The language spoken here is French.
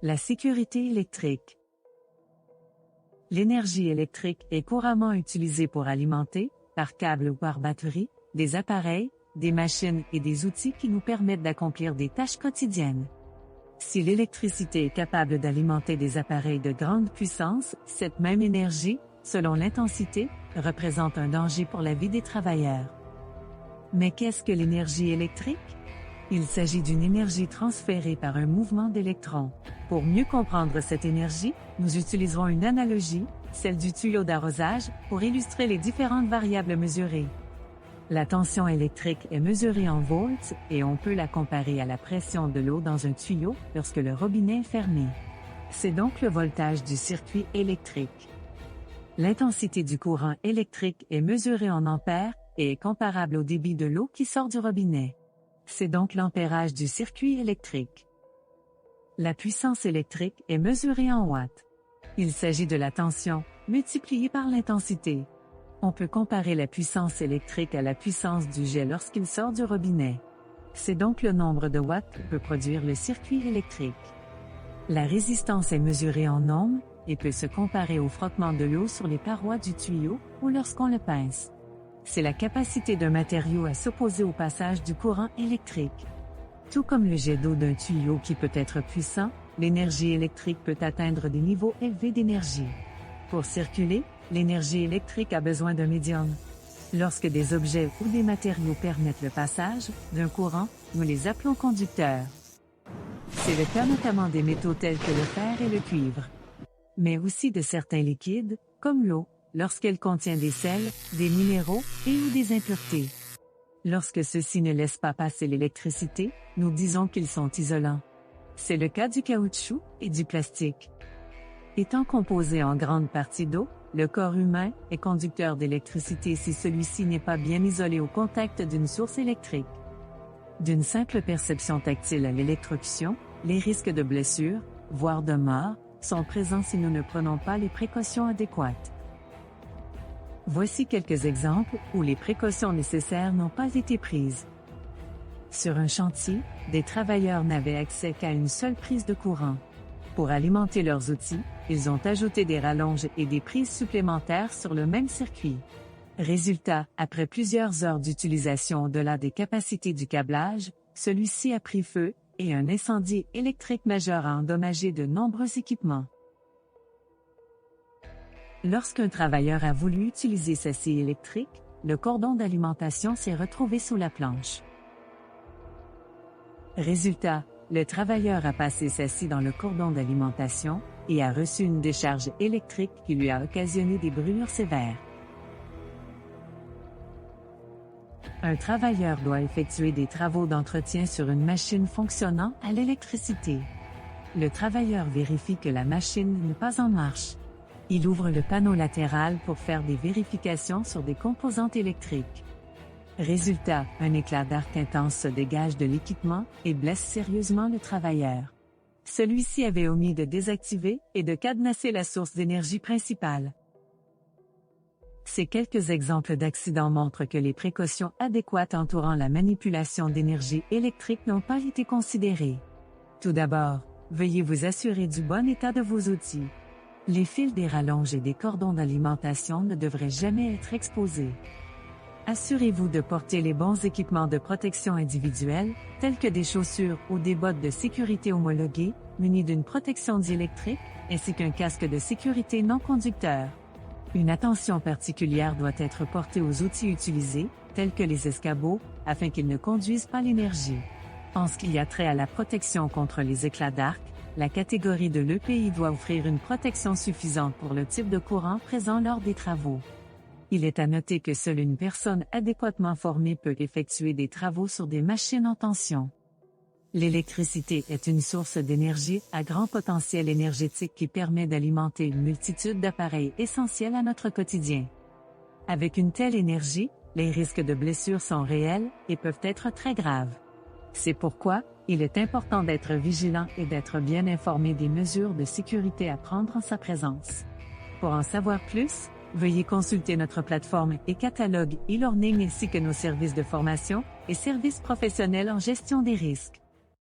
La sécurité électrique. L'énergie électrique est couramment utilisée pour alimenter, par câble ou par batterie, des appareils, des machines et des outils qui nous permettent d'accomplir des tâches quotidiennes. Si l'électricité est capable d'alimenter des appareils de grande puissance, cette même énergie, selon l'intensité, représente un danger pour la vie des travailleurs. Mais qu'est-ce que l'énergie électrique? Il s'agit d'une énergie transférée par un mouvement d'électrons. Pour mieux comprendre cette énergie, nous utiliserons une analogie, celle du tuyau d'arrosage, pour illustrer les différentes variables mesurées. La tension électrique est mesurée en volts et on peut la comparer à la pression de l'eau dans un tuyau lorsque le robinet est fermé. C'est donc le voltage du circuit électrique. L'intensité du courant électrique est mesurée en ampères et est comparable au débit de l'eau qui sort du robinet. C'est donc l'ampérage du circuit électrique. La puissance électrique est mesurée en watts. Il s'agit de la tension multipliée par l'intensité. On peut comparer la puissance électrique à la puissance du jet lorsqu'il sort du robinet. C'est donc le nombre de watts que peut produire le circuit électrique. La résistance est mesurée en ohms et peut se comparer au frottement de l'eau sur les parois du tuyau ou lorsqu'on le pince. C'est la capacité d'un matériau à s'opposer au passage du courant électrique. Tout comme le jet d'eau d'un tuyau qui peut être puissant, l'énergie électrique peut atteindre des niveaux élevés d'énergie. Pour circuler, l'énergie électrique a besoin d'un médium. Lorsque des objets ou des matériaux permettent le passage d'un courant, nous les appelons conducteurs. C'est le cas notamment des métaux tels que le fer et le cuivre. Mais aussi de certains liquides, comme l'eau, lorsqu'elle contient des sels, des minéraux et ou des impuretés. Lorsque ceux-ci ne laissent pas passer l'électricité, nous disons qu'ils sont isolants. C'est le cas du caoutchouc et du plastique. Étant composé en grande partie d'eau, le corps humain est conducteur d'électricité si celui-ci n'est pas bien isolé au contact d'une source électrique. D'une simple perception tactile à l'électrocution, les risques de blessure, voire de mort, sont présents si nous ne prenons pas les précautions adéquates. Voici quelques exemples où les précautions nécessaires n'ont pas été prises. Sur un chantier, des travailleurs n'avaient accès qu'à une seule prise de courant. Pour alimenter leurs outils, ils ont ajouté des rallonges et des prises supplémentaires sur le même circuit. Résultat, après plusieurs heures d'utilisation au-delà des capacités du câblage, celui-ci a pris feu et un incendie électrique majeur a endommagé de nombreux équipements. Lorsqu'un travailleur a voulu utiliser sa scie électrique, le cordon d'alimentation s'est retrouvé sous la planche. Résultat, le travailleur a passé sa scie dans le cordon d'alimentation et a reçu une décharge électrique qui lui a occasionné des brûlures sévères. Un travailleur doit effectuer des travaux d'entretien sur une machine fonctionnant à l'électricité. Le travailleur vérifie que la machine n'est pas en marche. Il ouvre le panneau latéral pour faire des vérifications sur des composantes électriques. Résultat, un éclat d'arc intense se dégage de l'équipement et blesse sérieusement le travailleur. Celui-ci avait omis de désactiver et de cadenasser la source d'énergie principale. Ces quelques exemples d'accidents montrent que les précautions adéquates entourant la manipulation d'énergie électrique n'ont pas été considérées. Tout d'abord, veuillez vous assurer du bon état de vos outils. Les fils des rallonges et des cordons d'alimentation ne devraient jamais être exposés. Assurez-vous de porter les bons équipements de protection individuelle, tels que des chaussures ou des bottes de sécurité homologuées, munies d'une protection diélectrique, ainsi qu'un casque de sécurité non conducteur. Une attention particulière doit être portée aux outils utilisés, tels que les escabeaux, afin qu'ils ne conduisent pas l'énergie. En ce qui a trait à la protection contre les éclats d'arc, la catégorie de l'EPI doit offrir une protection suffisante pour le type de courant présent lors des travaux. Il est à noter que seule une personne adéquatement formée peut effectuer des travaux sur des machines en tension. L'électricité est une source d'énergie à grand potentiel énergétique qui permet d'alimenter une multitude d'appareils essentiels à notre quotidien. Avec une telle énergie, les risques de blessures sont réels et peuvent être très graves. C'est pourquoi, il est important d'être vigilant et d'être bien informé des mesures de sécurité à prendre en sa présence. Pour en savoir plus, veuillez consulter notre plateforme et catalogue e-learning ainsi que nos services de formation et services professionnels en gestion des risques.